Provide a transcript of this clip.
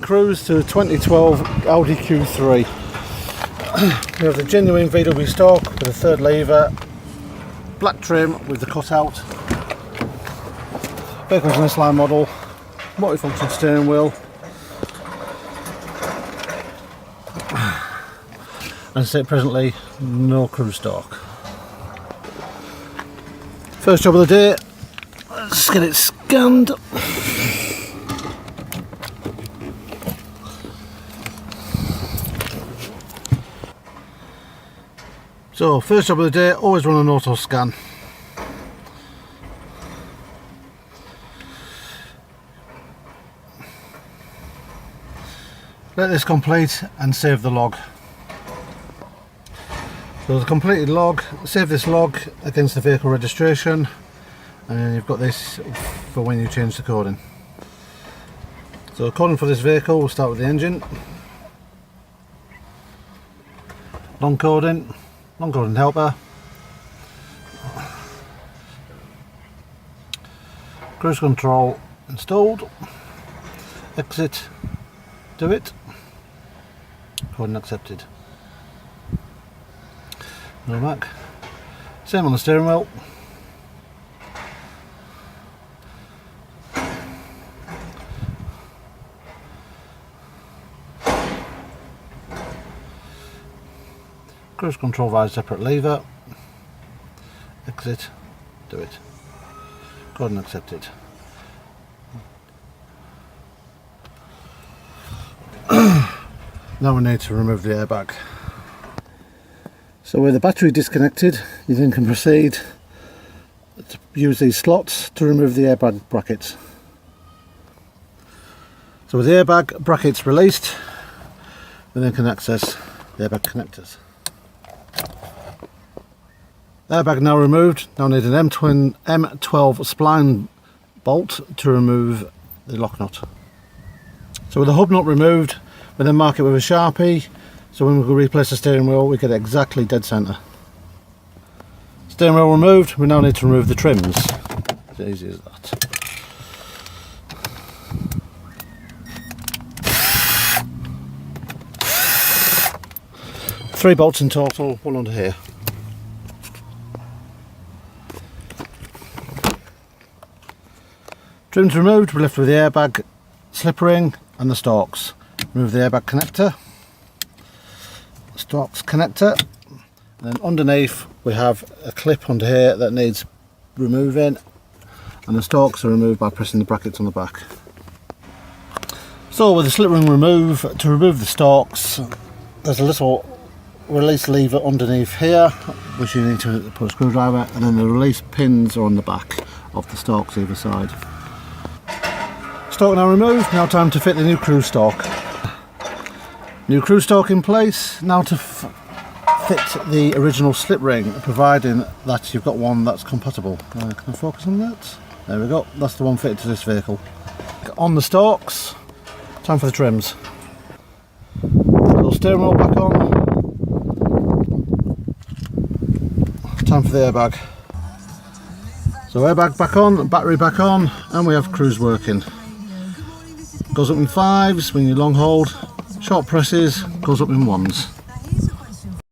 Cruise to 2012 Audi Q3. We have the genuine VW stock with a third lever, black trim with the cutout, vehicle's an S-Line model, multifunction steering wheel, and say presently no cruise stock. First job of the day, let's get it scanned. So, first job of the day, always run an auto scan. Let this complete and save the log. So the completed log, save this log against the vehicle registration, and then you've got this for when you change the coding. So coding for this vehicle, we'll start with the engine. Long coding helper. Cruise control installed. Exit, do it. Coding accepted. Go back. Same on the steering wheel. Cruise control via separate lever. Exit, do it. Coding accepted. Now we need to remove the airbag. So with the battery disconnected, you then can proceed to use these slots to remove the airbag brackets. So with the airbag brackets released, we then can access the airbag connectors. Airbag now removed. Now need an M12 spline bolt to remove the lock nut. So with the hub nut removed, we then mark it with a Sharpie, so when we replace the steering wheel we get it exactly dead centre. Steering wheel removed, we now need to remove the trims. It's as easy as that. Three bolts in total, one under here. Trims removed, we're left with the airbag slip ring and the stalks. Remove the airbag connector, stalks connector, and then underneath we have a clip under here that needs removing, and the stalks are removed by pressing the brackets on the back. So with the slip ring removed, to remove the stalks, there's a little release lever underneath here which you need to put a screwdriver, and then the release pins are on the back of the stalks either side. Stalk now removed, now time to fit the new cruise stalk. New cruise stalk in place, now to fit the original slip ring, providing that you've got one that's compatible. Can I focus on that? There we go, that's the one fitted to this vehicle. On the stalks, time for the trims. Little steering wheel back on. Time for the airbag. So airbag back on, battery back on, and we have cruise working. Goes up in 5s when you long hold, short presses goes up in 1s.